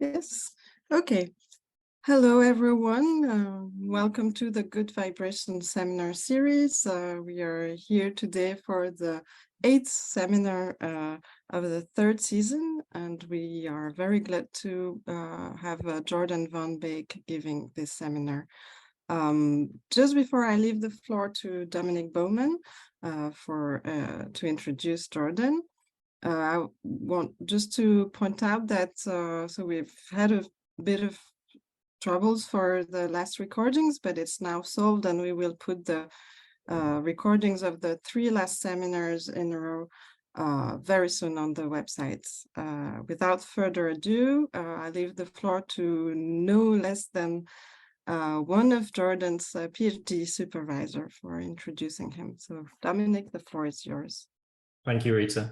Yes. Okay. Hello, everyone. Welcome to the Good Vibration Seminar Series. We are here today for the 8th seminar of the 3rd season, and we are very glad to have Jordan van Beeck giving this seminar. Just before I leave the floor to Dominic Bowman to introduce Jordan, I want just to point out that so we've had a bit of troubles for the last recordings, but it's now solved, and we will put the recordings of the 3 last seminars in a row very soon on the website. Without further ado, I leave the floor to no less than one of Jordan's PhD supervisor for introducing him. So Dominic, the floor is yours. Thank you, Rita.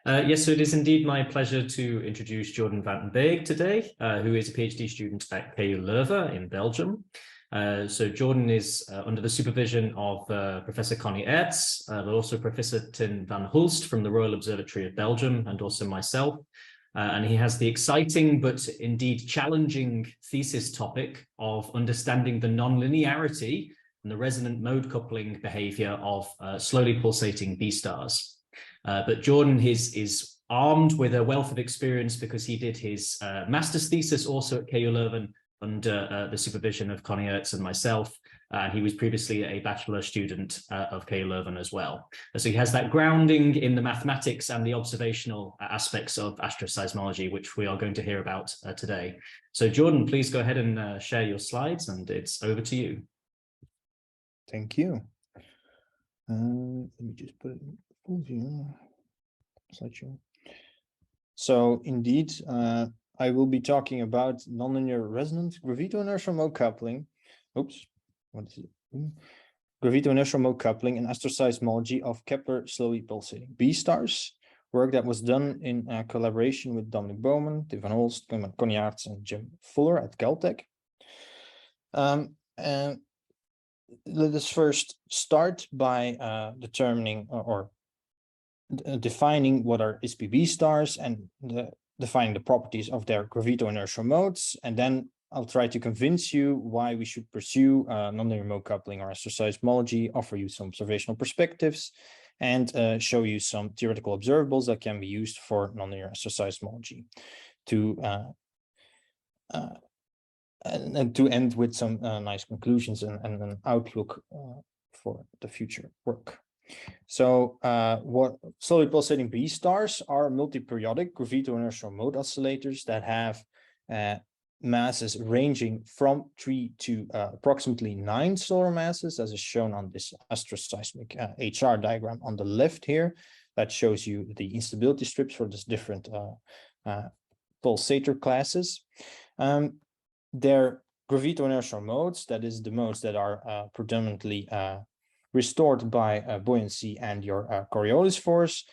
Yes, so it is indeed my pleasure to introduce Jordan van Beeck today, who is a PhD student at KU Leuven in Belgium. So Jordan is under the supervision of Professor Connie Ertz, but also Professor Tin van Hulst from the Royal Observatory of Belgium, and also myself. And he has the exciting but indeed challenging thesis topic of understanding the nonlinearity and the resonant mode coupling behavior of slowly pulsating B stars. But Jordan is armed with a wealth of experience because he did his master's thesis also at KU Leuven under the supervision of Connie Ertz and myself. He was previously a bachelor student of KU Leuven as well. So he has that grounding in the mathematics and the observational aspects of asteroseismology, which we are going to hear about today. So Jordan, please go ahead and share your slides, and it's over to you. Thank you. Let me just put it in full view. Slideshow. So indeed, I will be talking about nonlinear resonant gravito-inertial mode coupling. Oops, what is it? Gravito-inertial mode coupling and asteroseismology of Kepler slowly pulsating B stars. Work that was done in collaboration with Dominic Bowman, Tin van Hulst, Connie Ertz, and Jim Fuller at Caltech. And let us first start by determining or defining what are SPB stars and defining the properties of their gravito-inertial modes, and then I'll try to convince you why we should pursue nonlinear mode coupling or asteroseismology, offer you some observational perspectives, and show you some theoretical observables that can be used for nonlinear asteroseismology and to end with some nice conclusions and an outlook for the future work. So what slowly pulsating B stars are multi-periodic gravito-inertial mode oscillators that have masses ranging from 3 to approximately 9 solar masses, as is shown on this astroseismic HR diagram on the left here. That shows you the instability strips for these different pulsator classes. Their gravito-inertial modes, that is the modes that are predominantly restored by buoyancy and your Coriolis force,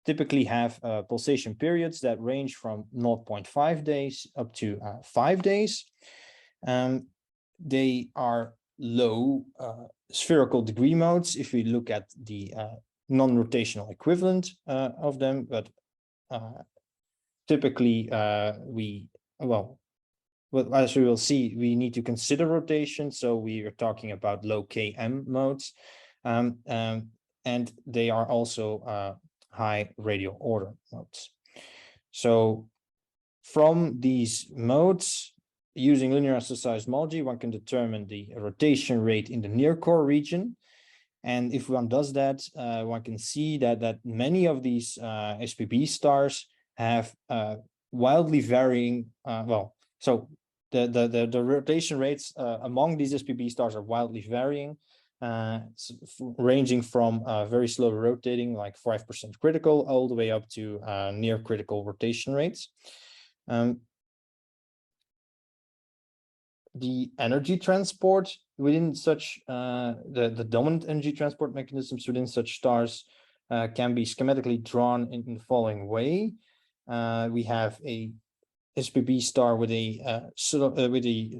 typically have pulsation periods that range from 0.5 days up to 5 days. They are low spherical degree modes if we look at the non-rotational equivalent of them, but typically well, as we will see, we need to consider rotation, so we are talking about low Km modes, and they are also high radial order modes. So from these modes, using linear asteroseismology, one can determine the rotation rate in the near core region. And if one does that, one can see that many of these SPB stars have wildly varying, so the rotation rates among these SPB stars are wildly varying, ranging from very slow rotating, like 5% critical, all the way up to near critical rotation rates. The energy transport within such, the dominant energy transport mechanisms within such stars can be schematically drawn in the following way. We have a SPB star with a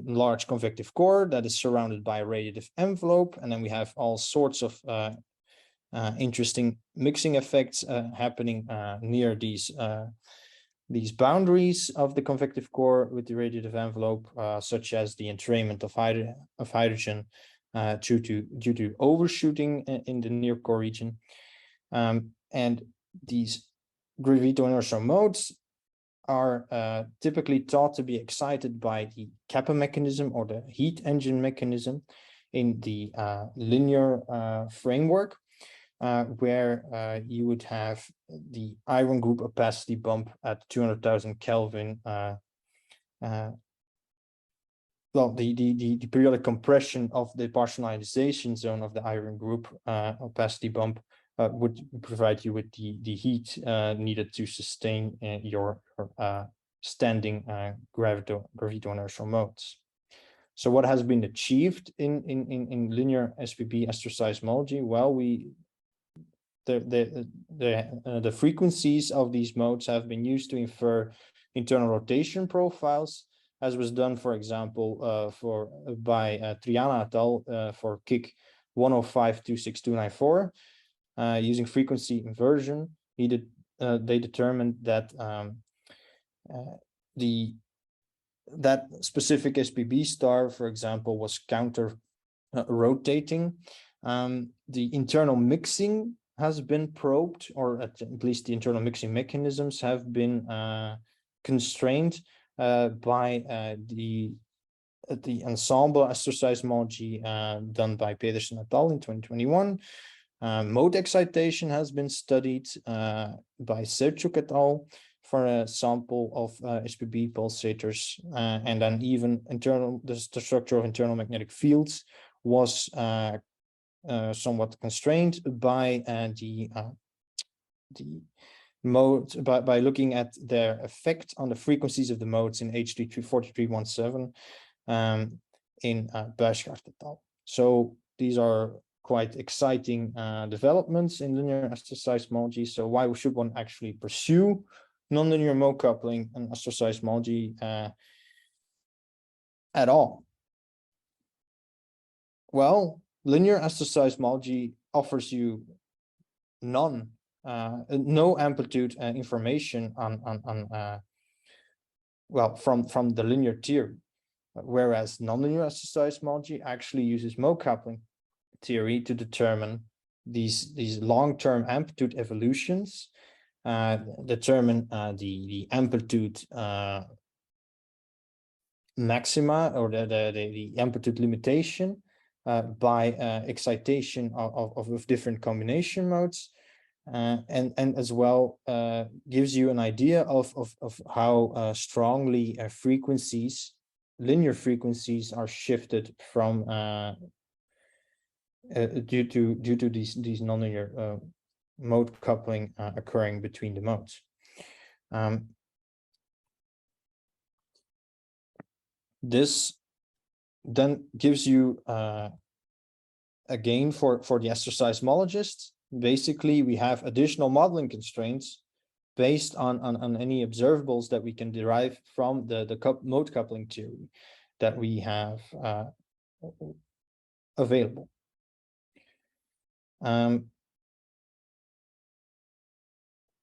large convective core that is surrounded by a radiative envelope, and then we have all sorts of interesting mixing effects happening near these these boundaries of the convective core with the radiative envelope, such as the entrainment of hydrogen due to overshooting in the near core region. And these gravito-inertial modes are typically thought to be excited by the Kappa mechanism or the heat engine mechanism in the linear framework, where you would have the iron group opacity bump at 200,000 Kelvin. Well, the periodic compression of the partial ionization zone of the iron group opacity bump would provide you with the heat needed to sustain your standing gravito-inertial modes. So what has been achieved in linear SPB asteroseismology? Well, the frequencies of these modes have been used to infer internal rotation profiles, as was done, for example, by Triana et al. For KIC 105-26294. Using frequency inversion, they determined that that specific SPB star, for example, was counter rotating. The internal mixing has been probed, or at least the internal mixing mechanisms have been constrained by the ensemble asteroseismology done by Pedersen et al. In 2021. Mode excitation has been studied by Serchuk et al. For a sample of SPB pulsators, and then even the structure of internal magnetic fields was somewhat constrained by the mode by looking at their effect on the frequencies of the modes in H4317 in Buijgaard et al. So these are quite exciting developments in linear asteroseismology. So why should one actually pursue nonlinear mode coupling and asteroseismology at all? Well, linear asteroseismology offers you no amplitude information on from the linear theory, whereas nonlinear asteroseismology actually uses mode coupling theory to determine these long-term amplitude evolutions, determine the amplitude maxima, or the amplitude limitation by excitation of different combination modes, and as well gives you an idea of how strongly linear frequencies are shifted from due to these nonlinear mode coupling occurring between the modes. This then gives you again for the asteroseismologists, basically we have additional modeling constraints based on any observables that we can derive from the mode coupling theory that we have available.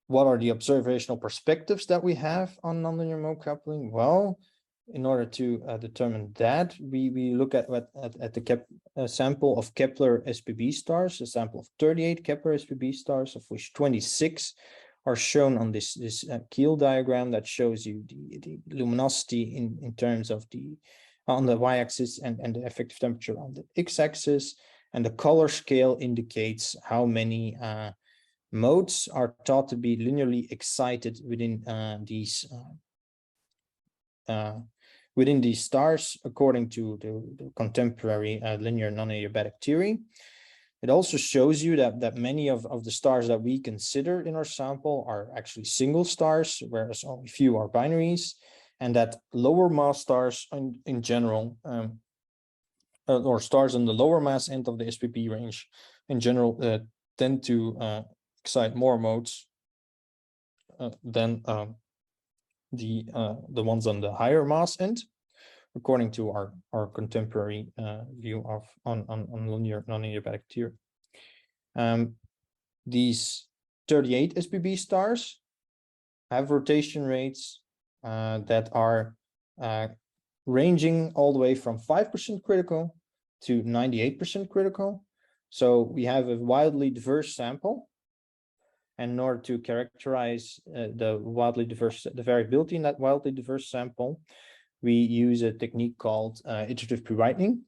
What are the observational perspectives that we have on nonlinear mode coupling? Well, in order to determine that, we look at the sample of Kepler SPB stars, a sample of 38 Kepler SPB stars, of which 26 are shown on this Kiel diagram that shows you the luminosity in terms of on the y-axis and the effective temperature on the x-axis, and the color scale indicates how many modes are thought to be linearly excited within these stars, according to the contemporary linear non-adiabatic theory. It also shows you that many of the stars that we consider in our sample are actually single stars, whereas only few are binaries, and that lower mass stars in general, or stars on the lower mass end of the SPB range in general, tend to excite more modes than the ones on the higher mass end, according to our contemporary view on linear non-adiabatic theory. These 38 SPB stars have rotation rates that are ranging all the way from 5% critical to 98% critical. So we have a wildly diverse sample. And in order to characterize the variability in that wildly diverse sample, we use a technique called iterative pre-whitening,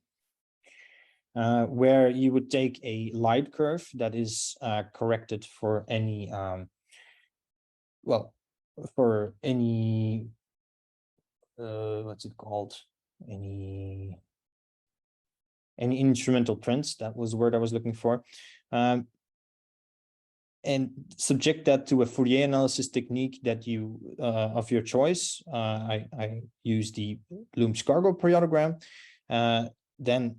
where you would take a light curve that is corrected for any, what's it called? Any instrumental trends, that was the word I was looking for. And subject that to a Fourier analysis technique that you of your choice. I use the Bloom-Scargo periodogram. Then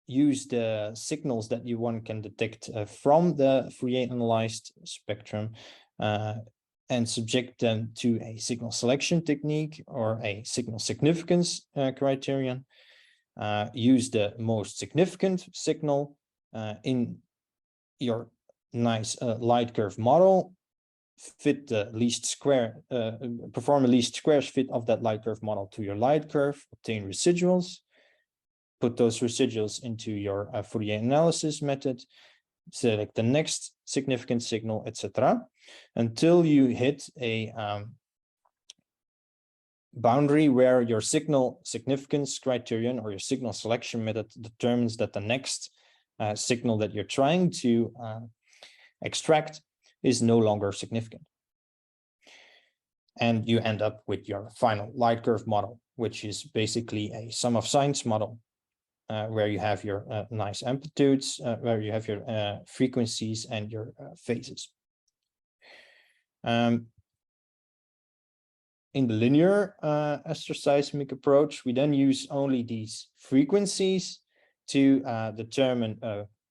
use the signals that one can detect from the Fourier analyzed spectrum and subject them to a signal selection technique or a signal significance criterion. Use the most significant signal in your nice light curve model, fit the least square, perform a least squares fit of that light curve model to your light curve, obtain residuals, put those residuals into your Fourier analysis method, select the next significant signal, etc., until you hit a boundary where your signal significance criterion or your signal selection method determines that the next signal that you're trying to extract is no longer significant. And you end up with your final light curve model, which is basically a sum of signs model, where you have your nice amplitudes, where you have your frequencies and your phases. In the linear asteroseismic approach, we then use only these frequencies to determine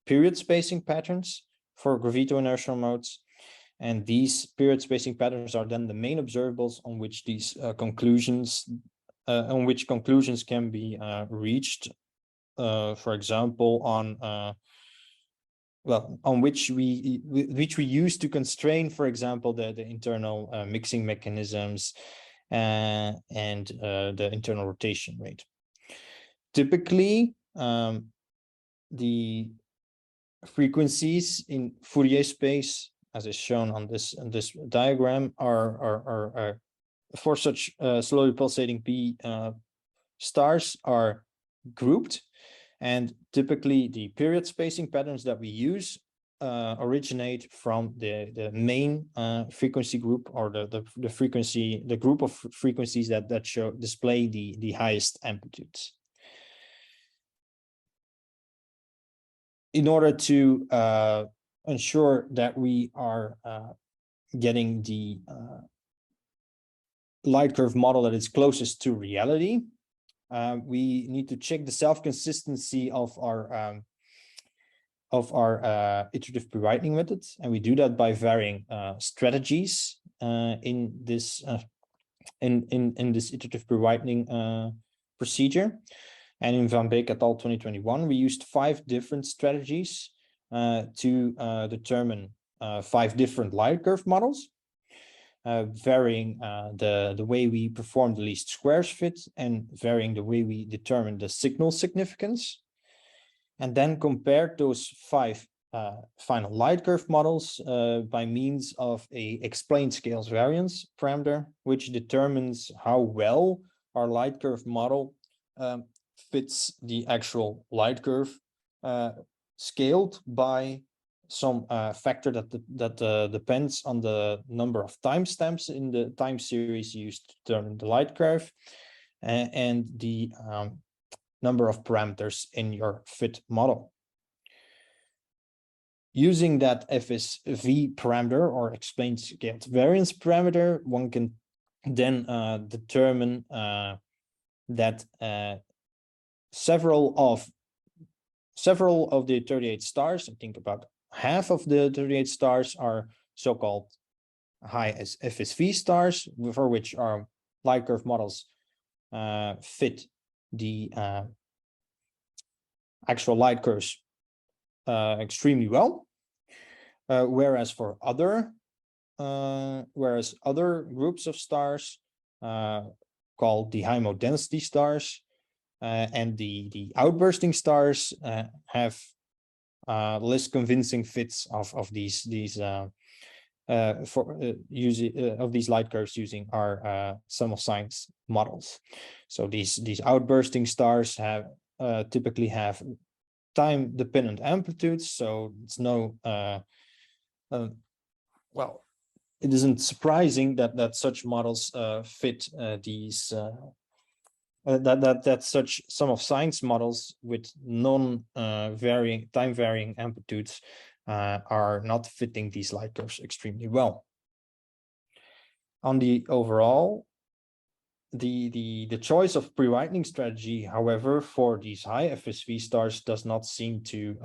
period spacing patterns for gravito-inertial modes. And these period spacing patterns are then the main observables on which these conclusions can be reached. For example, on which we use to constrain, for example, the internal mixing mechanisms and the internal rotation rate. Typically, the frequencies in Fourier space, as is shown on this diagram, are for such slowly pulsating P stars are grouped, and typically the period spacing patterns that we use originate from the main frequency group, or the group of frequencies that display the highest amplitudes. In order to ensure that we are getting the light curve model that is closest to reality, we need to check the self-consistency of our iterative pre-whitening methods, and we do that by varying strategies in this iterative pre-whitening procedure. And in Van Beeck et al. 2021, we used 5 different strategies to determine 5 different light curve models, varying the way we perform the least squares fit and varying the way we determine the signal significance. And then compared those 5 final light curve models by means of a explained scales variance parameter, which determines how well our light curve model fits the actual light curve, scaled by some factor that depends on the number of timestamps in the time series used to determine the light curve, and the number of parameters in your fit model. Using that FSV parameter, or explained scaled variance parameter, one can then determine that several of the 38 stars, I think about half of the 38 stars, are so-called high FSV stars, for which our light curve models fit the actual light curves extremely well, whereas for other whereas other groups of stars called the high mode density stars and the outbursting stars have less convincing fits of these of these light curves using our sum of signs models. So these outbursting stars have typically have time dependent amplitudes, so it's no well, it isn't surprising that such models fit these that such sum of signs models with non-varying time varying amplitudes are not fitting these light curves extremely well. On the overall, the choice of pre-whitening strategy, however, for these high FSV stars does not seem to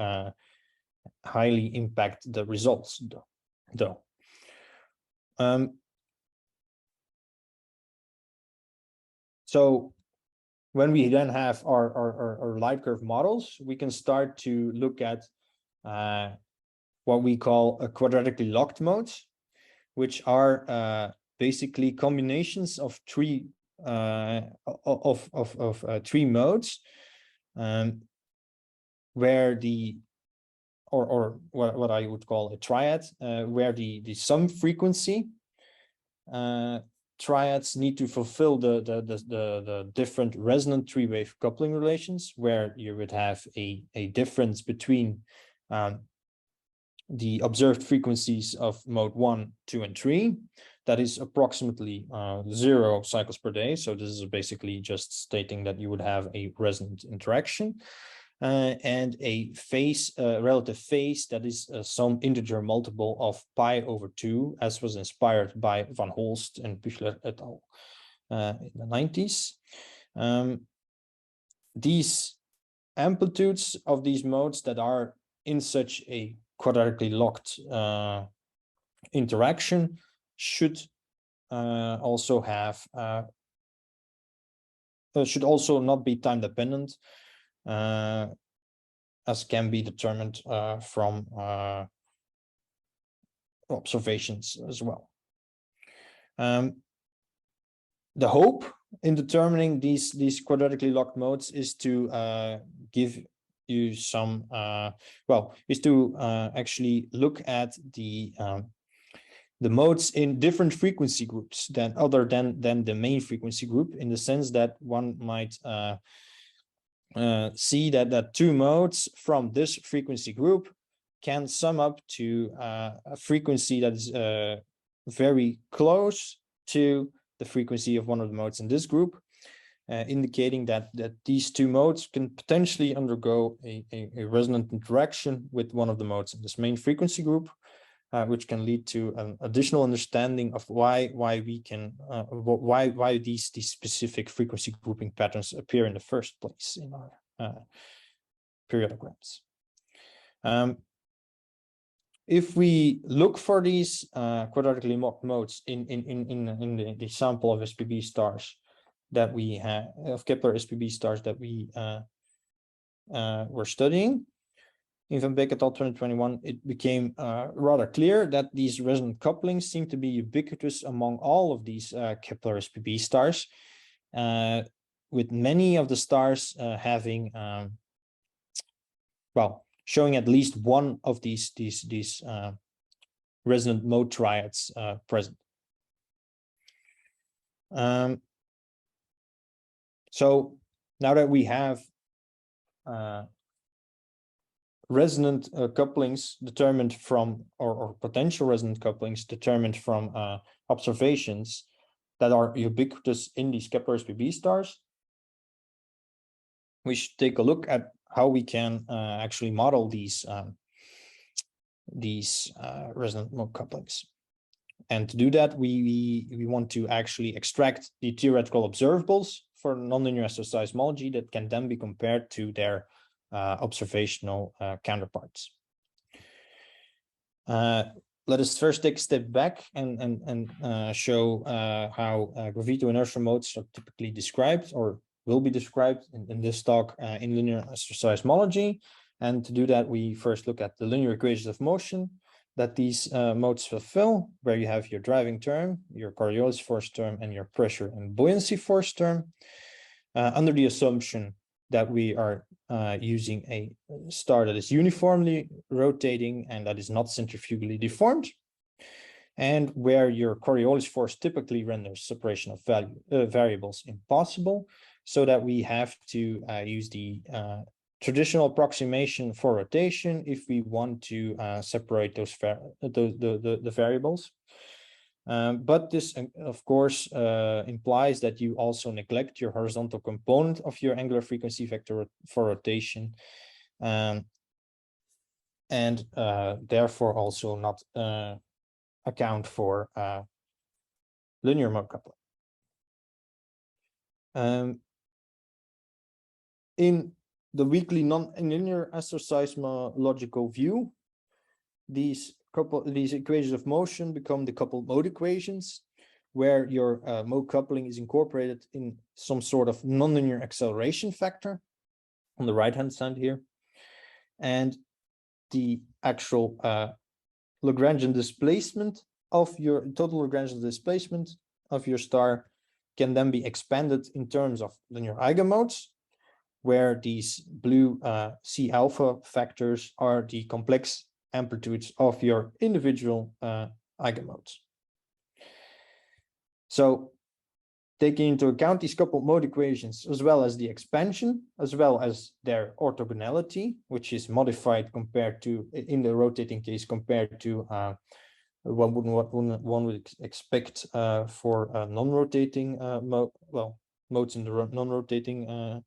highly impact the results, though. So when we then have our light curve models, we can start to look at what we call a quadratically locked modes, which are basically combinations of three three modes, where the or what I would call a triad, where the sum frequency triads need to fulfill the different resonant three-wave coupling relations, where you would have a difference between the observed frequencies of mode 1, 2, and 3. That is approximately 0 cycles per day. So this is basically just stating that you would have a resonant interaction. And a phase, relative phase, that is some integer multiple of pi over 2, as was inspired by Van Holst and Büchler et al. In the 90s. These amplitudes of these modes that are in such a quadratically locked interaction should also have should also not be time dependent, as can be determined from observations as well. The hope in determining these quadratically locked modes is to give you some is to actually look at the modes in different frequency groups other than the main frequency group, in the sense that one might see that two modes from this frequency group can sum up to a frequency that is very close to the frequency of one of the modes in this group, indicating that these two modes can potentially undergo a resonant interaction with one of the modes in this main frequency group, which can lead to an additional understanding of why we can why these specific frequency grouping patterns appear in the first place in our periodograms. If we look for these quadratically locked modes in the sample of SPB stars that we have, of Kepler SPB stars that we were studying in Van Beeck et al. 2021, it became rather clear that these resonant couplings seem to be ubiquitous among all of these Kepler SPB stars, with many of the stars having showing at least one of these resonant mode triads present. So now that we have resonant couplings determined from, or potential resonant couplings determined from observations that are ubiquitous in these Kepler SPB stars, we should take a look at how we can actually model these resonant mode couplings. And to do that, we want to actually extract the theoretical observables for nonlinear asteroseismology that can then be compared to their observational counterparts. Let us first take a step back and show how gravito-inertial modes are typically described, or will be described in this talk in linear asteroseismology. And to do that, we first look at the linear equations of motion that these modes fulfill, where you have your driving term, your Coriolis force term, and your pressure and buoyancy force term, under the assumption that we are using a star that is uniformly rotating and that is not centrifugally deformed, and where your Coriolis force typically renders separation of variables impossible, so that we have to use the traditional approximation for rotation if we want to separate the variables. But this, of course, implies that you also neglect your horizontal component of your angular frequency vector for rotation, and therefore also not account for linear mode coupling. In the weakly non-linear asteroseismological view, these equations of motion become the coupled mode equations, where your mode coupling is incorporated in some sort of nonlinear acceleration factor on the right-hand side here, and the actual Lagrangian displacement of your total Lagrangian displacement of your star can then be expanded in terms of linear eigenmodes, where these blue C alpha factors are the complex amplitudes of your individual eigenmodes. So taking into account these coupled mode equations, as well as the expansion, as well as their orthogonality, which is modified compared to, in the rotating case, compared to what one would expect for non-rotating modes in the non-rotating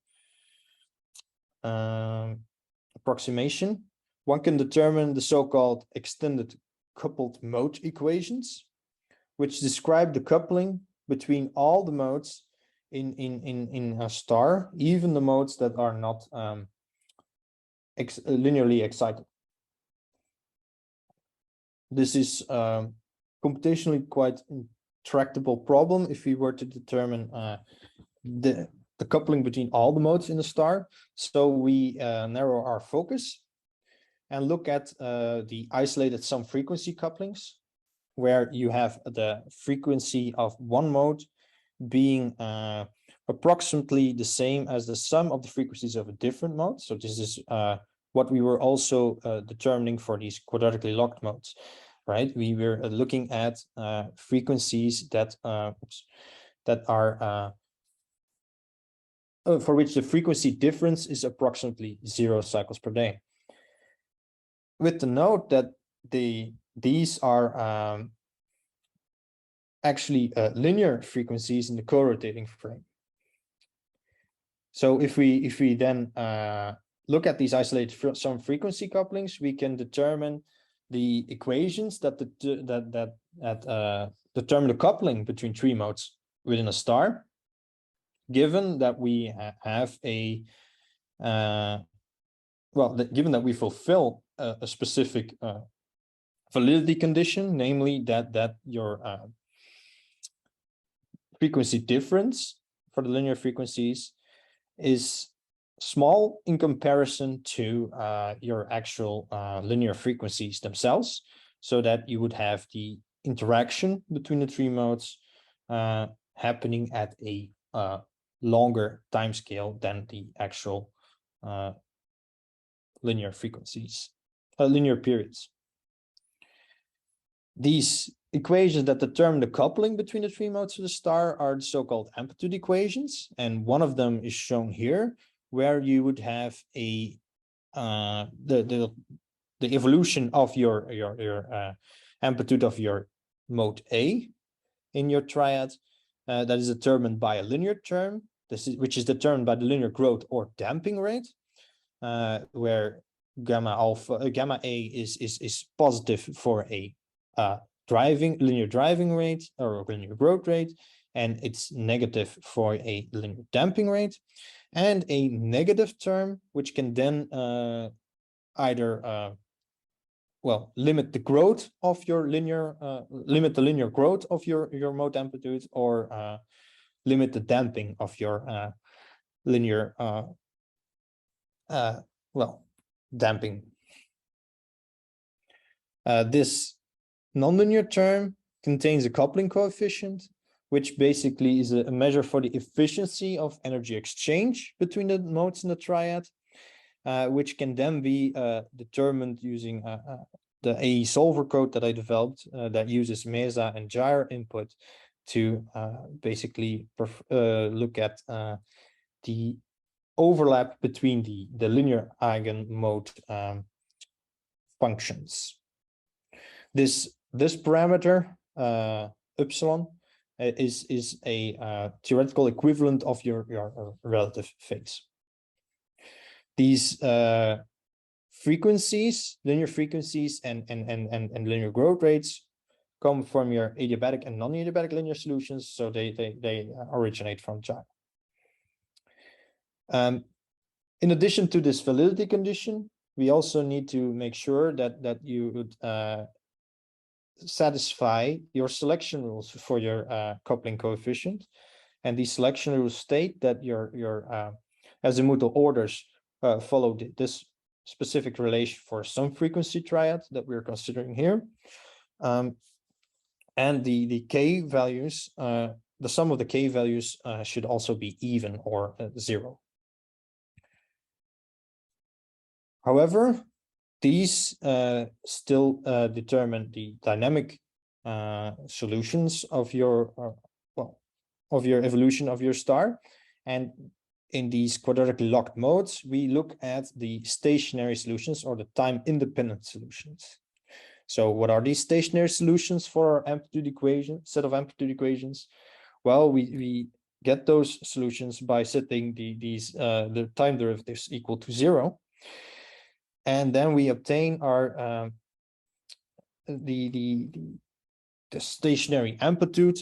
approximation, one can determine the so-called extended coupled mode equations, which describe the coupling between all the modes in a star, even the modes that are not linearly excited. This is computationally quite intractable problem if we were to determine the coupling between all the modes in the star. So we narrow our focus and look at the isolated sum frequency couplings, where you have the frequency of one mode being approximately the same as the sum of the frequencies of a different mode. So this is what we were also determining for these quadratically locked modes, right? We were looking at frequencies that are for which the frequency difference is approximately 0 cycles per day. With the note that these are actually linear frequencies in the co-rotating frame. So if we then look at these isolated sum frequency couplings, we can determine the equations that determine the coupling between three modes within a star, given that we have a given that we fulfill a specific validity condition, namely that your frequency difference for the linear frequencies is small in comparison to your actual linear frequencies themselves, so that you would have the interaction between the three modes happening at a longer time scale than the actual linear frequencies, linear periods. These equations that determine the coupling between the three modes of the star are the so-called amplitude equations, and one of them is shown here, where you would have a the evolution of your amplitude of your mode A in your triad that is determined by a linear term, which is determined by the linear growth or damping rate, where gamma A is positive for a linear driving rate or linear growth rate, and it's negative for a linear damping rate, and a negative term which can then either limit the growth of your linear limit the linear growth of your mode amplitude, or limit the damping of your linear damping. This nonlinear term contains a coupling coefficient, which basically is a measure for the efficiency of energy exchange between the modes in the triad, which can then be determined using the AE solver code that I developed that uses MESA and gyre input to basically look at the overlap between the linear eigenmode functions. This parameter epsilon is a theoretical equivalent of your relative phase. These frequencies, linear frequencies, and linear growth rates come from your adiabatic and non-adiabatic linear solutions, so they originate from gyre. In addition to this validity condition, we also need to make sure that you would satisfy your selection rules for your coupling coefficient, and these selection rules state that your azimuthal orders follow this specific relation for some frequency triad that we're considering here, and the k values, the sum of the k values should also be even or 0. However, these still determine the dynamic solutions of your evolution of your star. And in these quadratically locked modes, we look at the stationary solutions or the time-independent solutions. So what are these stationary solutions for our amplitude equation, set of amplitude equations? Well, we get those solutions by setting the time derivatives equal to 0. And then we obtain our the stationary amplitude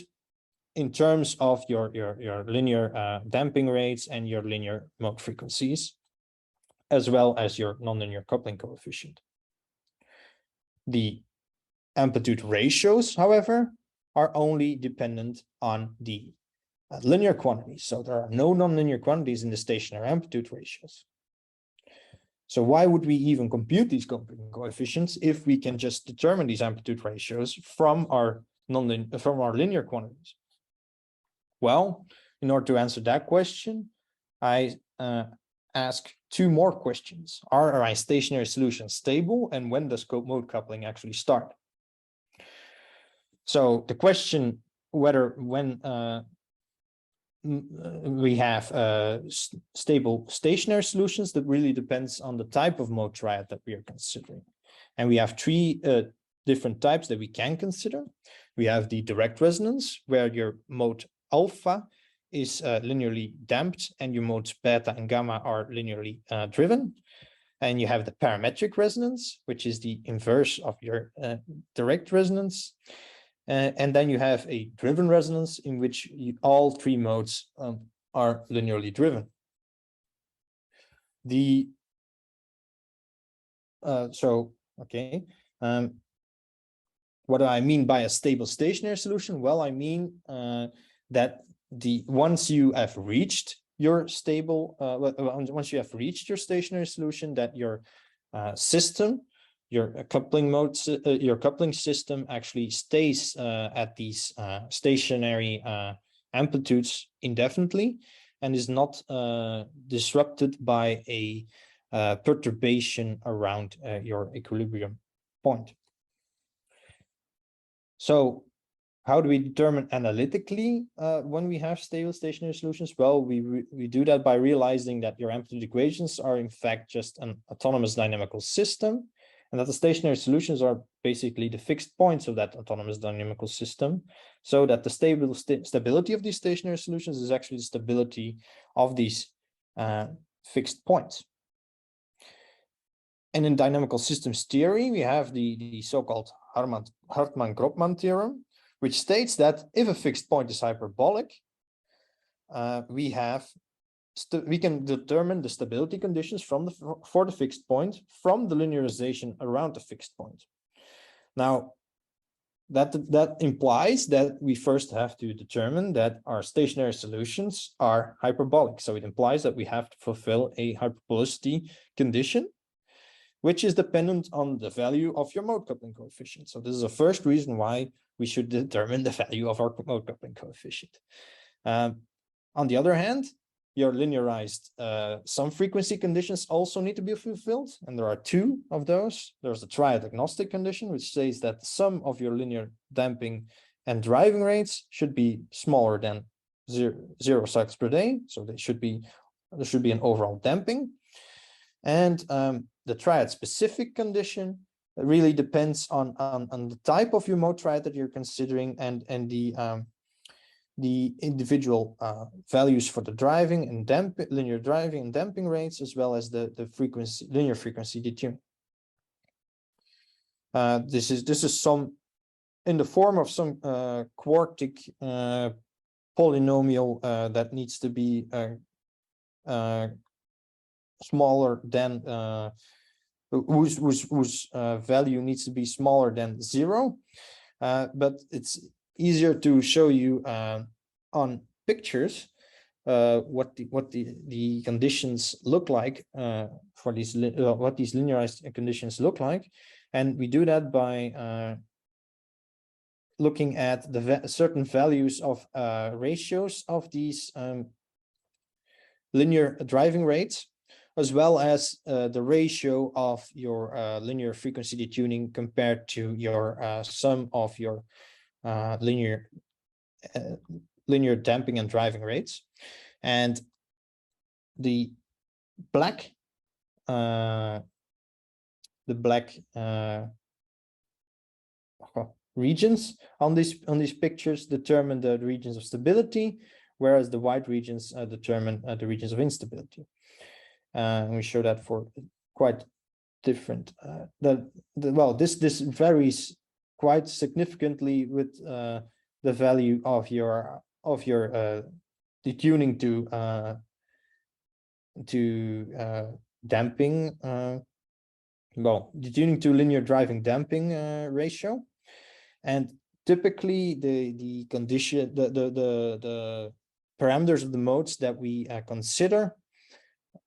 in terms of your linear damping rates and your linear mode frequencies, as well as your nonlinear coupling coefficient. The amplitude ratios, however, are only dependent on the linear quantities. So there are no nonlinear quantities in the stationary amplitude ratios. So why would we even compute these coupling coefficients if we can just determine these amplitude ratios from our linear quantities? Well, in order to answer that question, I ask two more questions. Are my stationary solutions stable, and when does mode coupling actually start? So the question when we have stable stationary solutions, that really depends on the type of mode triad that we are considering. And we have three different types that we can consider. We have the direct resonance, where your mode alpha is linearly damped and your modes beta and gamma are linearly driven. And you have the parametric resonance, which is the inverse of your direct resonance. And then you have a driven resonance in which all three modes are linearly driven. What do I mean by a stable stationary solution? Well, I mean that once you have reached your stable, once you have reached your stationary solution, that your system, your coupling system actually stays at these stationary amplitudes indefinitely and is not disrupted by a perturbation around your equilibrium point. So how do we determine analytically when we have stable stationary solutions? Well, we do that by realizing that your amplitude equations are in fact just an autonomous dynamical system, and that the stationary solutions are basically the fixed points of that autonomous dynamical system, so that the stability of these stationary solutions is actually the stability of these fixed points. And in dynamical systems theory, we have the so-called Hartmann-Kropman theorem, which states that if a fixed point is hyperbolic, we can determine the stability conditions for the fixed point from the linearization around the fixed point. Now, that implies that we first have to determine that our stationary solutions are hyperbolic. So it implies that we have to fulfill a hyperbolicity condition. which is dependent on the value of your mode coupling coefficient. So this is the first reason why we should determine the value of our mode coupling coefficient. On the other hand, your linearized some frequency conditions also need to be fulfilled, and there are two of those. There's the triad agnostic condition, which says that the sum of your linear damping and driving rates should be smaller than zero cycles per day, so there should be an overall damping. And the triad specific condition really depends on the type of your mode triad that you're considering, and the individual values for the driving and linear driving and damping rates, as well as the linear frequency detuning. This is some in the form of some quartic polynomial that needs to be smaller than whose value needs to be smaller than 0, but it's easier to show you on pictures what the conditions look like for these what these linearized conditions look like, and we do that by looking at the certain values of ratios of these linear driving rates, as well as the ratio of your linear frequency detuning compared to your sum of your linear damping and driving rates. And the black regions on these pictures determine the regions of stability, whereas the white regions determine the regions of instability. And we show that for quite different. Well, this varies quite significantly with the value of your detuning to damping. Well, detuning to linear driving damping ratio, and typically the condition the parameters of the modes that we consider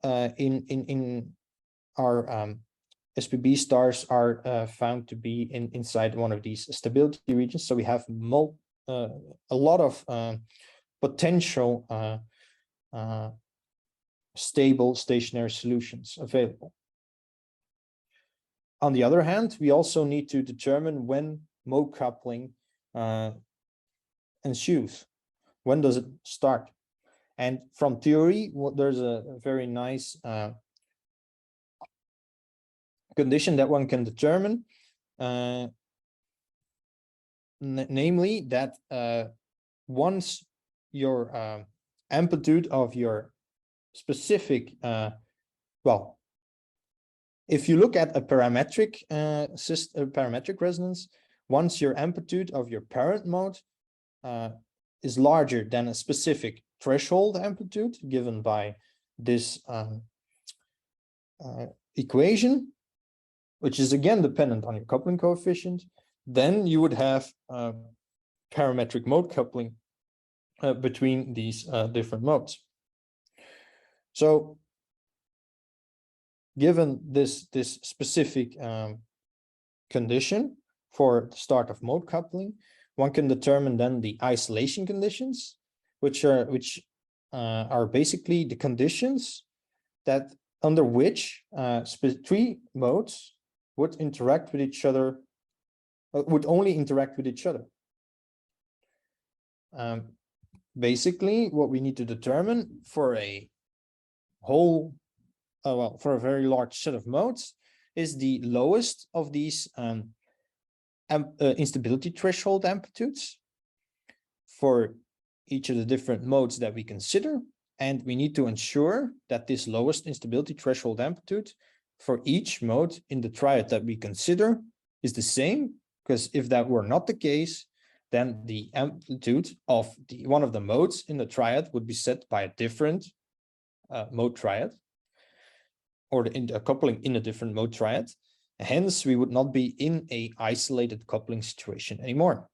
in our SPB stars are found to be inside one of these stability regions. So we have a lot of potential stable stationary solutions available. On the other hand, we also need to determine when mode coupling ensues. When does it start? And from theory, there's a very nice condition that one can determine, namely that once your amplitude of your specific, well, if you look at a parametric parametric resonance, once your amplitude of your parent mode is larger than a specific threshold amplitude given by this equation, which is again dependent on your coupling coefficient, then you would have parametric mode coupling between these different modes. So given this specific condition for the start of mode coupling, one can determine then the isolation conditions, which are basically the conditions that under which three modes would interact with each other, would only interact with each other. Basically, what we need to determine for a whole, well, for a very large set of modes is the lowest of these instability threshold amplitudes for each of the different modes that we consider. And we need to ensure that this lowest instability threshold amplitude for each mode in the triad that we consider is the same, because if that were not the case, then the amplitude of one of the modes in the triad would be set by a different mode triad, or the coupling in a different mode triad. Hence, we would not be in a isolated coupling situation anymore.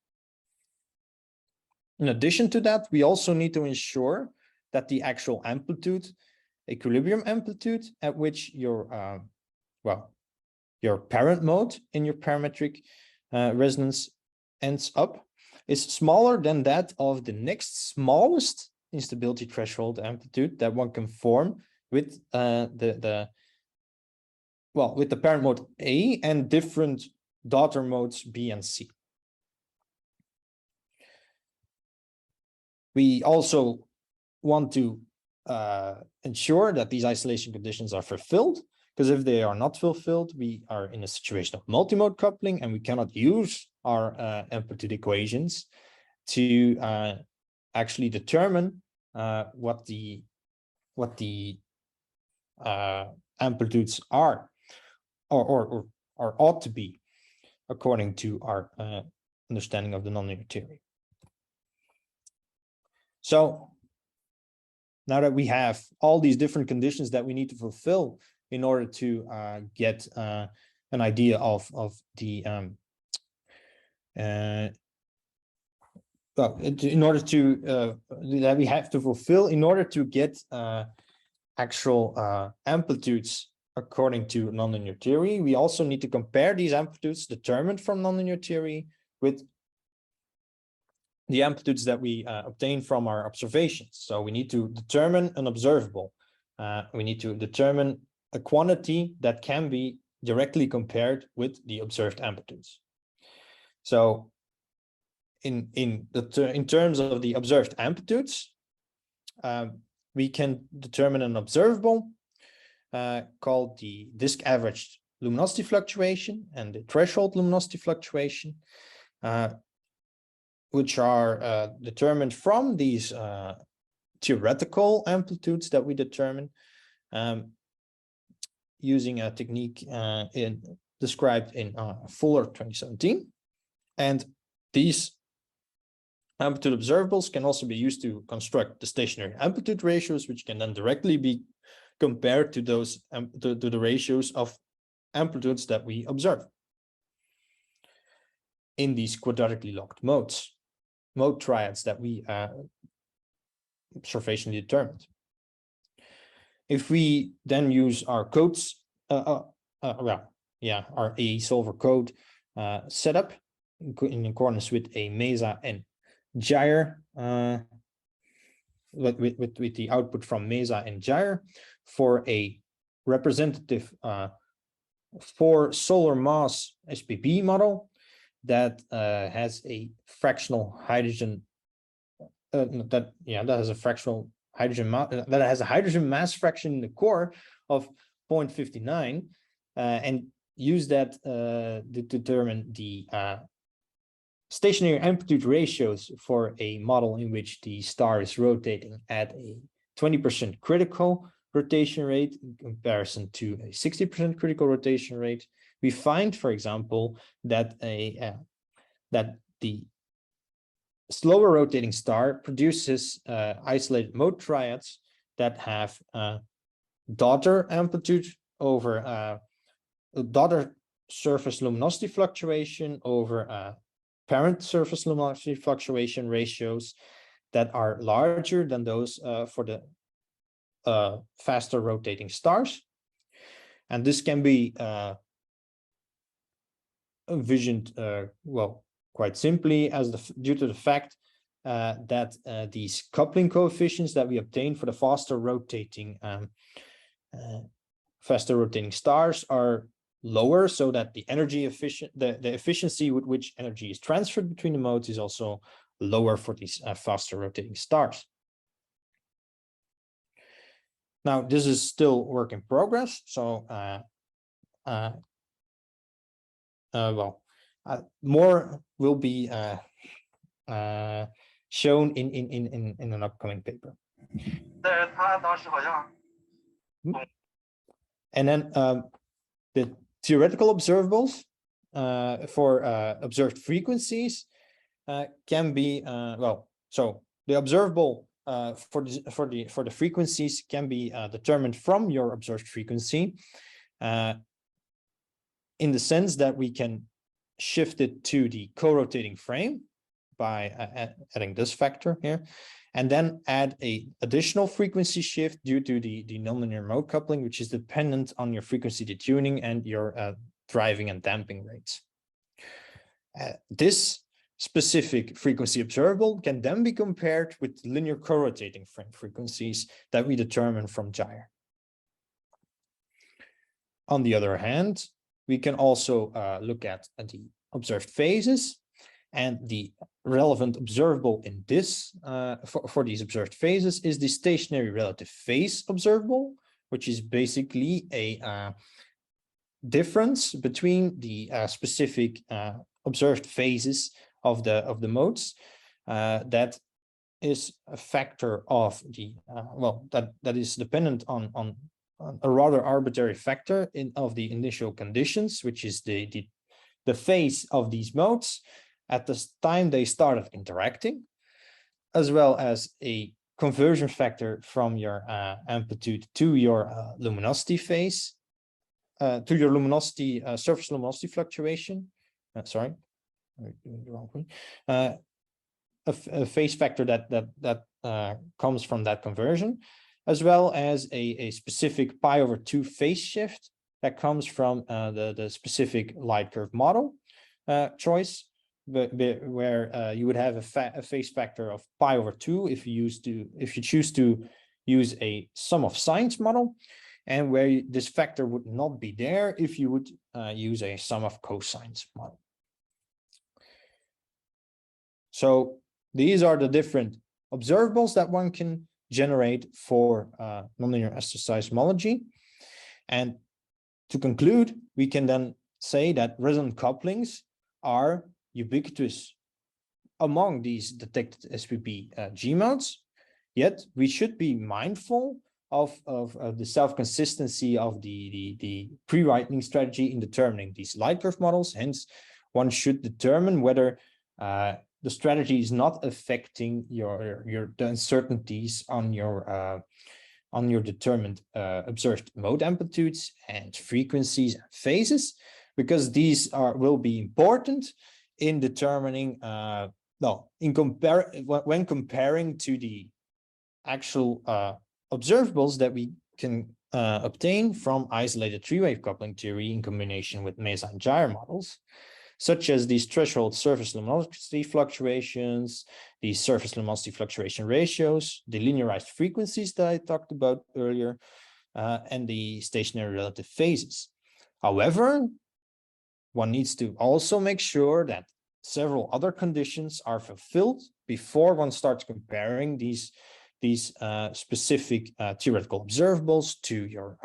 In addition to that, we also need to ensure that the actual amplitude, equilibrium amplitude at which your, well, your parent mode in your parametric resonance ends up is smaller than that of the next smallest instability threshold amplitude that one can form with with the parent mode A and different daughter modes B and C. We also want to ensure that these isolation conditions are fulfilled, because if they are not fulfilled, we are in a situation of multimode coupling, and we cannot use our amplitude equations to actually determine what the amplitudes are or ought to be according to our understanding of the nonlinear theory. So now that we have all these different conditions that we need to fulfill in order to get an idea of the in order to that we have to fulfill in order to get actual amplitudes according to nonlinear theory, we also need to compare these amplitudes determined from nonlinear theory with the amplitudes that we obtain from our observations. So we need to determine an observable. We need to determine a quantity that can be directly compared with the observed amplitudes. So in terms of the observed amplitudes, we can determine an observable called the disk averaged luminosity fluctuation and the threshold luminosity fluctuation, which are determined from these theoretical amplitudes that we determine using a technique described in Fuller 2017. And these amplitude observables can also be used to construct the stationary amplitude ratios, which can then directly be compared to those to the ratios of amplitudes that we observe in these quadratically locked mode triads that we observationally determined. If we then use our codes, our A solver code setup in accordance with a Mesa and gyre, with the output from Mesa and gyre for a representative for solar mass SPB model that has a fractional hydrogen that has a fractional hydrogen that has a hydrogen mass fraction in the core of 0.59 and use that to determine the stationary amplitude ratios for a model in which the star is rotating at a 20% critical rotation rate in comparison to a 60% critical rotation rate. We find, for example, that the slower rotating star produces isolated mode triads that have daughter amplitude over daughter surface luminosity fluctuation over parent surface luminosity fluctuation ratios that are larger than those for the faster rotating stars. And this can be envisioned, well, quite simply as due to the fact that these coupling coefficients that we obtain for the faster rotating stars are lower, so that the energy the efficiency with which energy is transferred between the modes is also lower for these faster rotating stars. Now, this is still work in progress, so more will be shown in an upcoming paper. And then the theoretical observables for observed frequencies can be so the observable for the frequencies can be determined from your observed frequency in the sense that we can shift it to the co-rotating frame by adding this factor here, and then add a additional frequency shift due to the nonlinear mode coupling, which is dependent on your frequency detuning and your driving and damping rates. This specific frequency observable can then be compared with linear co-rotating frame frequencies that we determine from gyre. On the other hand, we can also look at the observed phases, and the relevant observable in this for these observed phases is the stationary relative phase observable, which is basically a difference between the specific observed phases of the modes that is a factor of the that is dependent on a rather arbitrary factor of the initial conditions, which is the phase of these modes at the time they started interacting, as well as a conversion factor from your amplitude to your luminosity phase, to your luminosity surface luminosity fluctuation. Sorry, the wrong one. A phase factor that comes from that conversion, as well as a specific pi/2 phase shift that comes from the specific light curve model choice, where you would have a phase factor of pi/2 if you choose to use a sum of sines model, and where this factor would not be there if you would use a sum of cosines model. So these are the different observables that one can generate for nonlinear asteroseismology. And to conclude, we can then say that resonant couplings are ubiquitous among these detected SPB G modes, yet we should be mindful of the self-consistency of the pre-writing strategy in determining these light curve models. Hence, one should determine whether the strategy is not affecting the uncertainties on your determined observed mode amplitudes and frequencies and phases, because these will be important in determining when comparing to the actual observables that we can obtain from isolated three-wave coupling theory in combination with Mesa and gyre models, such as these threshold surface luminosity fluctuations, these surface luminosity fluctuation ratios, the linearized frequencies that I talked about earlier, and the stationary relative phases. However, one needs to also make sure that several other conditions are fulfilled before one starts comparing these specific theoretical observables to your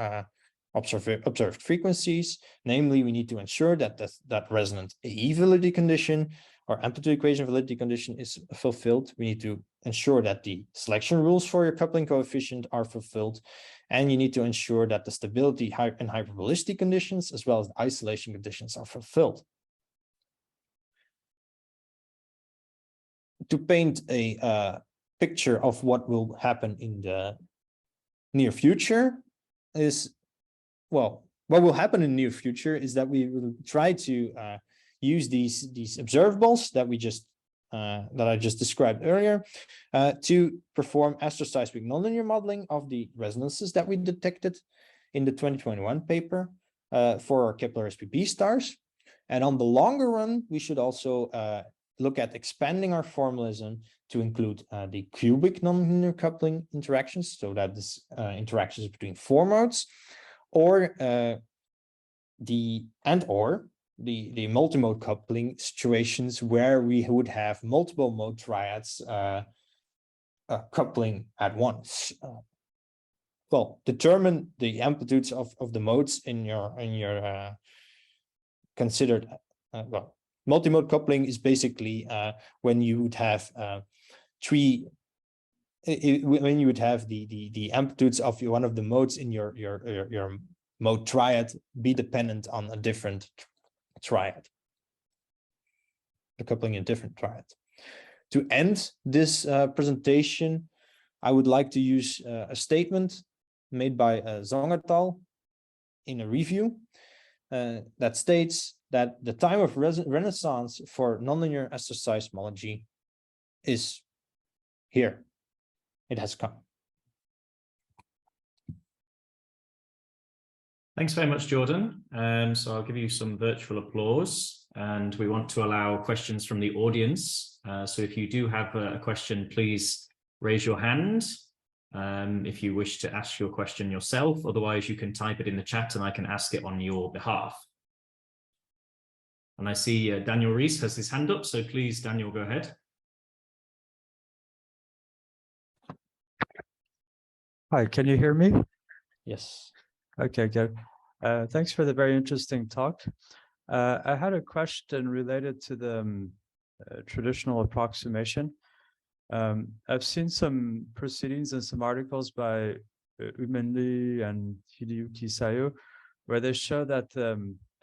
observed frequencies. Namely, we need to ensure that resonant AE validity condition or amplitude equation validity condition is fulfilled. We need to ensure that the selection rules for your coupling coefficient are fulfilled, and you need to ensure that the stability and hyperbolicity conditions as well as the isolation conditions are fulfilled. To paint a picture of what will happen in the near future is, well, what will happen in the near future is that we will try to use these observables that I just described earlier to perform asteroseismic nonlinear modeling of the resonances that we detected in the 2021 paper for our Kepler SPB stars. And on the longer run, we should also look at expanding our formalism to include the cubic nonlinear coupling interactions, so that this interactions between four modes, or the multimode coupling situations where we would have multiple mode triads coupling at once. Well, determine the amplitudes of the modes in your considered. Well, multimode coupling is basically when you would have when you would have the amplitudes of one of the modes in your mode triad be dependent on a different triad, the coupling in a different triad. To end this presentation, I would like to use a statement made by Zhang et al. In a review that states that the time of renaissance for nonlinear asteroseismology is here. It has come. Thanks very much, Jordan. So I'll give you some virtual applause, and we want to allow questions from the audience. So if you do have a question, please raise your hand. If you wish to ask your question yourself, otherwise you can type it in the chat and I can ask it on your behalf. And I see Daniel Rees has his hand up, so please, Daniel, go ahead. Hi, can you hear me? Yes. Okay, good. Thanks for the very interesting talk. I had a question related to the traditional approximation. I've seen some proceedings and some articles by Umenli and Hideyuki Sayo, where they show that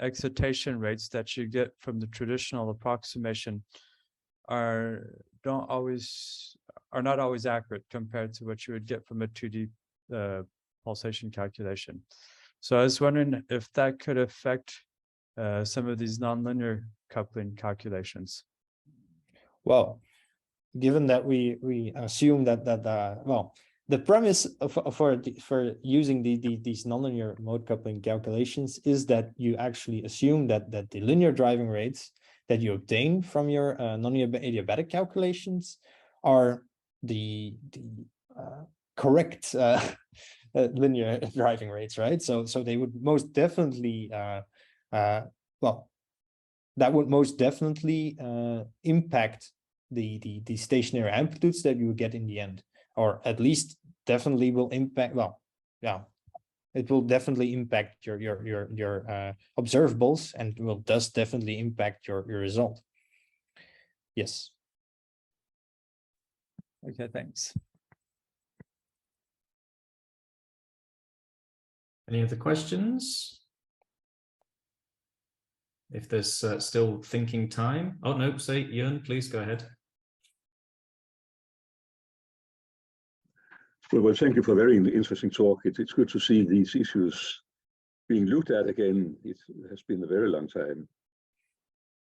excitation rates that you get from the traditional approximation are not always accurate compared to what you would get from a 2D pulsation calculation. So I was wondering if that could affect some of these nonlinear coupling calculations. Well, given that we assume that well, the premise for using these nonlinear mode coupling calculations is that you actually assume that the linear driving rates that you obtain from your nonlinear adiabatic calculations are the correct linear driving rates, right? So they would most definitely well, that would most definitely impact the stationary amplitudes that you get in the end, or at least definitely will impact. Well, yeah, it will definitely impact your observables and will thus definitely impact your result. Yes. Okay, thanks. Any other questions? If there's still thinking time. Oh, no, say, Jörn, please go ahead. Well, thank you for a very interesting talk. It's good to see these issues being looked at again. It has been a very long time.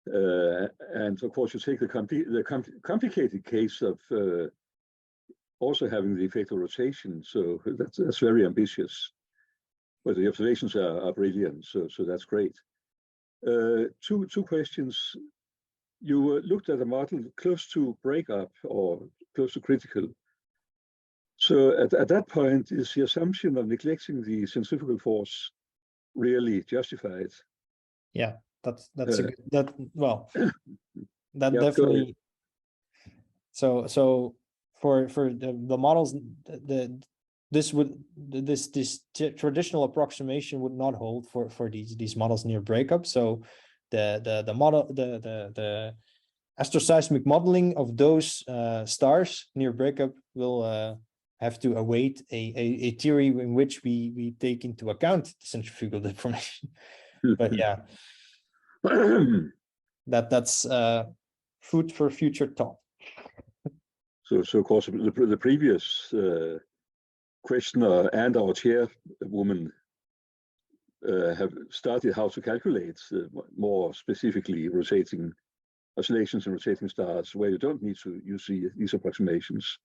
And of course, you take the complicated case of also having the effect of rotation. So that's very ambitious. But the observations are brilliant, so that's great. Two questions. You looked at a model close to breakup or close to critical. So at that point, is the assumption of neglecting the centrifugal force really justified? Yeah, that's a good, that well, that yeah, definitely. So for the models, this traditional approximation would not hold for these models near breakup. So the astroseismic modeling of those stars near breakup will have to await a theory in which we take into account the centrifugal deformation. But yeah, that's food for future thought. So of course the previous questioner and our chairwoman have studied how to calculate more specifically rotating oscillations and rotating stars where you don't need to use these approximations.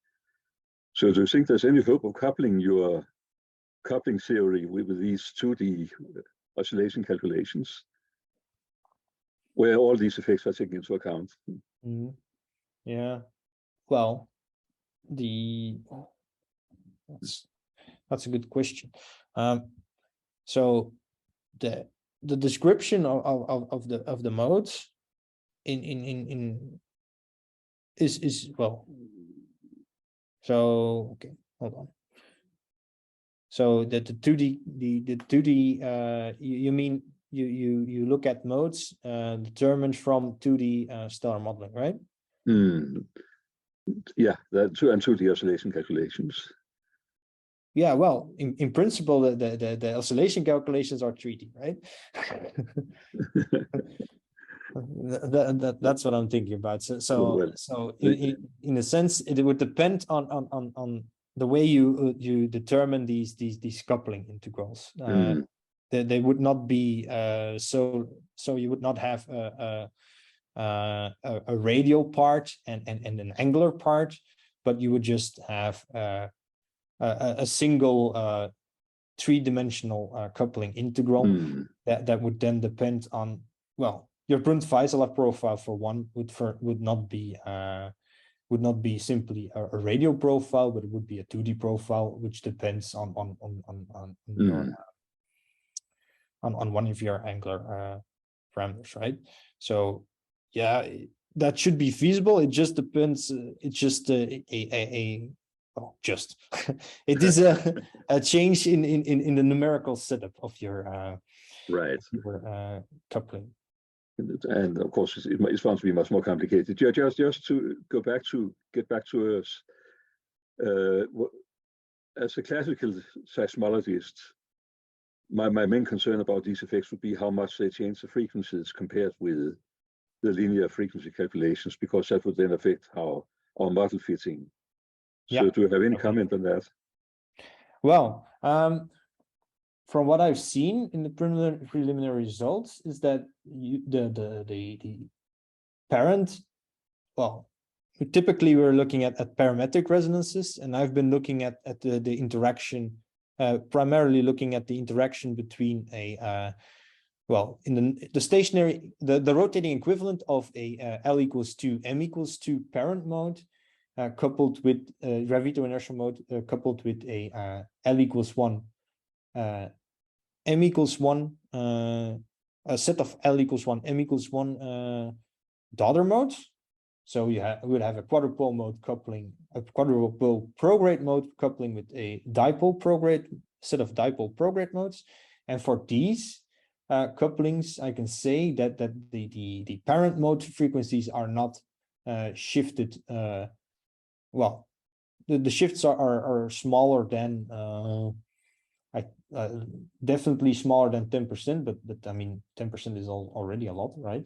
So do you think there's any hope of coupling your coupling theory with these 2D oscillation calculations where all these effects are taken into account? Mm-hmm. Yeah, well, that's a good question. So the description of the modes is well. So okay, hold on. So the 2D you mean you look at modes determined from 2D stellar modeling, right? Yeah, that 2D oscillation calculations. Yeah, well, in principle, the oscillation calculations are 3D, right? That's what I'm thinking about. So in a sense, it would depend on the way you determine these coupling integrals. They would not be so you would not have a radial part and an angular part, but you would just have a single three-dimensional coupling integral that would then depend on, well, your Brunt-Väisälä profile for one would not be simply a radial profile, but it would be a 2D profile, which depends on one of your angular parameters, right? So yeah, that should be feasible. It just depends. It's just it is a change in the numerical setup of your right. Your, coupling. And of course, it's found to be much more complicated. Just to get back to us, as a classical seismologist, my main concern about these effects would be how much they change the frequencies compared with the linear frequency calculations, because that would then affect how our model fits in. So do you have any comment on that? Well, from what I've seen in the preliminary results is that the parent, well, typically we're looking at parametric resonances, and I've been looking at the interaction, primarily looking at the interaction between a well, in the stationary, the rotating equivalent of a L equals 2, M equals 2 parent mode, coupled with gravito inertial mode, coupled with a L equals 1, M equals 1, a set of L equals 1, M equals 1 daughter modes. So we would have a quadrupole mode coupling, a quadrupole prograde mode coupling with a dipole prograde, set of dipole prograde modes. And for these couplings, I can say that the parent mode frequencies are not shifted. Well, the shifts are smaller than definitely smaller than 10%, but I mean 10% is already a lot, right?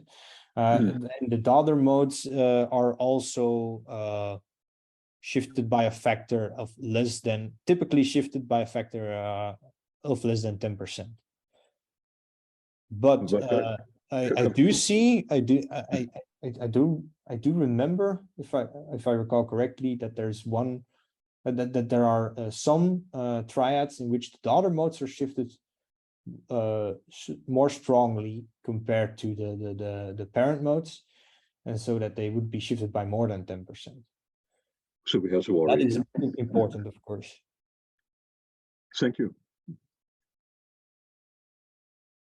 And the daughter modes are also shifted by a factor of less than, typically shifted by a factor of less than 10%. But I do remember, if I recall correctly, that there's one that there are some triads in which the daughter modes are shifted more strongly compared to the parent modes, and so that they would be shifted by more than 10%. So we have to worry. That is important, of course. Thank you.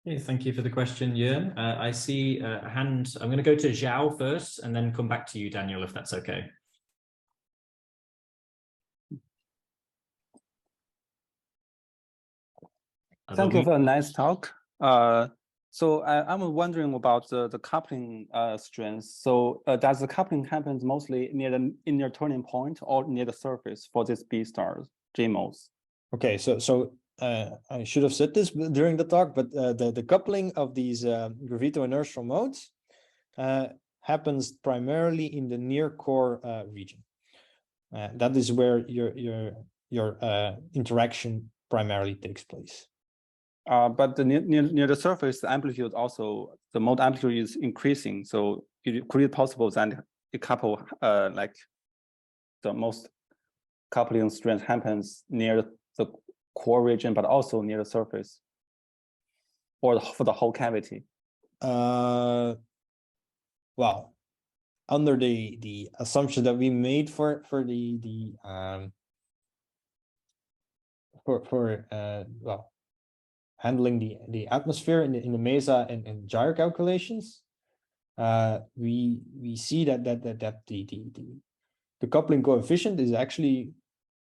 Okay, thank you for the question, Jörn. I see a hand. I'm going to go to Zhao first and then come back to you, Daniel, if that's okay. Thank you for a nice talk. So I'm wondering about the coupling strength. So does the coupling happen mostly near the inner turning point or near the surface for these B stars, J modes? Okay, so I should have said this during the talk, but the coupling of these gravito inertial modes happens primarily in the near core region. That is where your interaction primarily takes place. But near the surface, the amplitude also, the mode amplitude is increasing. So could it possible that a couple like the most coupling strength happens near the core region, but also near the surface, or for the whole cavity? Well, under the assumption that we made for handling the atmosphere in the MESA and gyre calculations, we see that the coupling coefficient is actually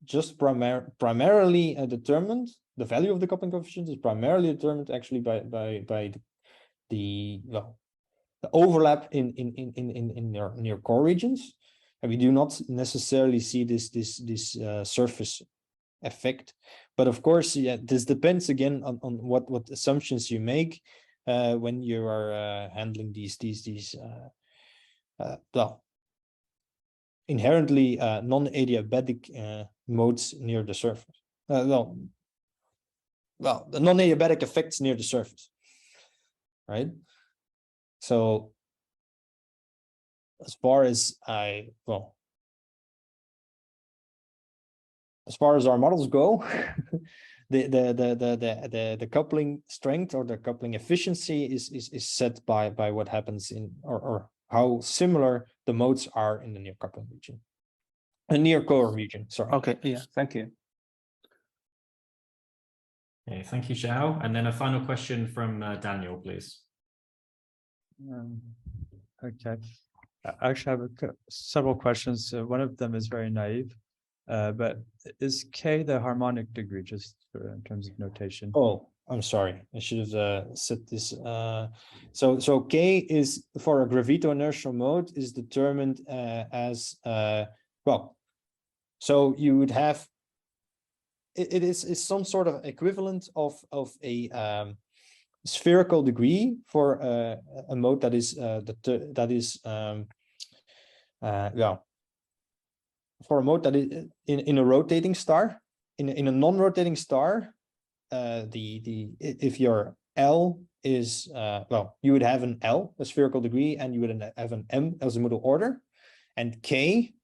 just primarily determined. The value of the coupling coefficient is primarily determined actually by the overlap in near core regions, and we do not necessarily see this surface effect. But of course, yeah, this depends again on what assumptions you make when you are handling these inherently non-adiabatic modes near the surface. The non-adiabatic effects near the surface, right? So as far as our models go, the coupling strength or the coupling efficiency is set by what happens in or how similar the modes are in the near coupling region, a near core region. Sorry. Okay, yeah, thank you. Okay, thank you, Zhao. And then a final question from Daniel, please. Okay. I actually have several questions. One of them is very naive, but is K the harmonic degree, just in terms of notation? Oh, I'm sorry. I should have said this. So K is for a gravito-inertial mode is determined as well. So you would have it is some sort of equivalent of a spherical degree for a mode that is for a mode that is in a rotating star. In a non-rotating star, if your L is well, you would have an L, a spherical degree, and you would have an M azimuthal order, and K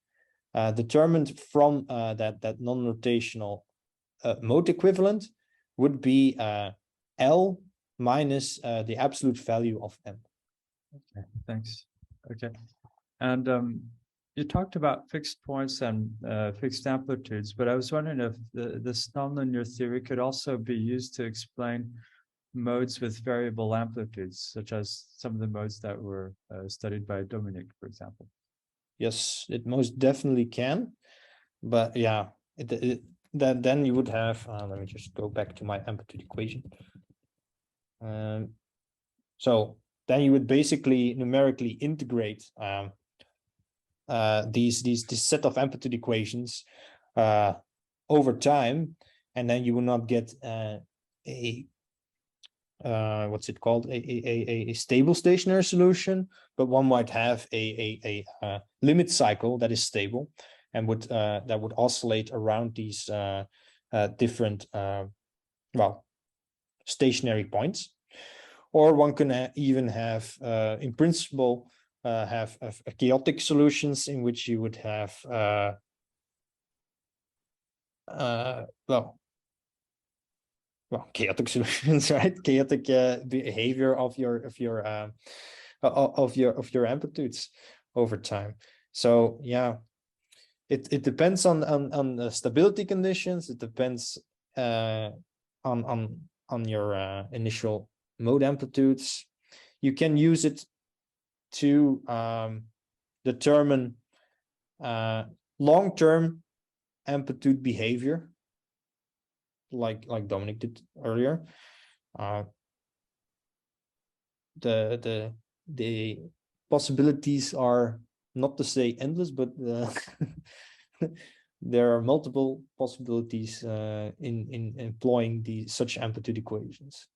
determined from that non-rotational mode equivalent would be L minus the absolute value of M. Okay, thanks. Okay, and you talked about fixed points and fixed amplitudes, but I was wondering if this nonlinear theory could also be used to explain modes with variable amplitudes, such as some of the modes that were studied by Dominic, for example. Yes, it most definitely can, but yeah, then you would have. Let me just go back to my amplitude equation. So then you would basically numerically integrate this set of amplitude equations over time, and then you will not get what's it called, a stable stationary solution, but one might have a limit cycle that is stable and would that would oscillate around these different well, stationary points. Or one can even have in principle have chaotic solutions in which you would have well, chaotic solutions, right? Chaotic behavior of your amplitudes over time. So yeah, it depends on the stability conditions. It depends on your initial mode amplitudes. You can use it to determine long-term amplitude behavior, like Dominic did earlier. The possibilities are not to say endless, but there are multiple possibilities in employing such amplitude equations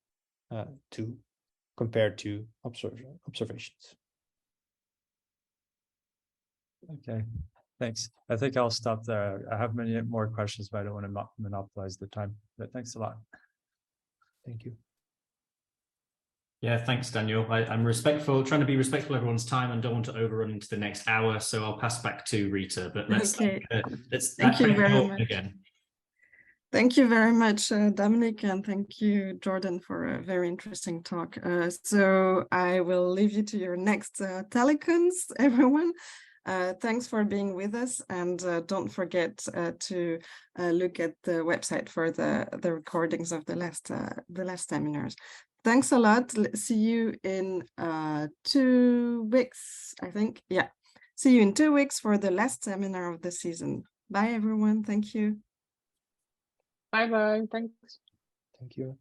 to compare to observations. Okay, thanks. I think I'll stop there. I have many more questions, but I don't want to monopolize the time. But thanks a lot. Thank you. Yeah, thanks, Daniel. I'm trying to be respectful of everyone's time and don't want to overrun into the next hour. So I'll pass back to Rita. But let's thank you very much again. Thank you very much, Dominic, and thank you, Jordan, for a very interesting talk. So I will leave you to your next telecons, everyone. Thanks for being with us, and don't forget to look at the website for the recordings of the last seminars. Thanks a lot. See you in 2 weeks, I think. Yeah. See you in 2 weeks for the last seminar of the season. Bye, everyone. Thank you. Bye-bye. Thanks. Thank you.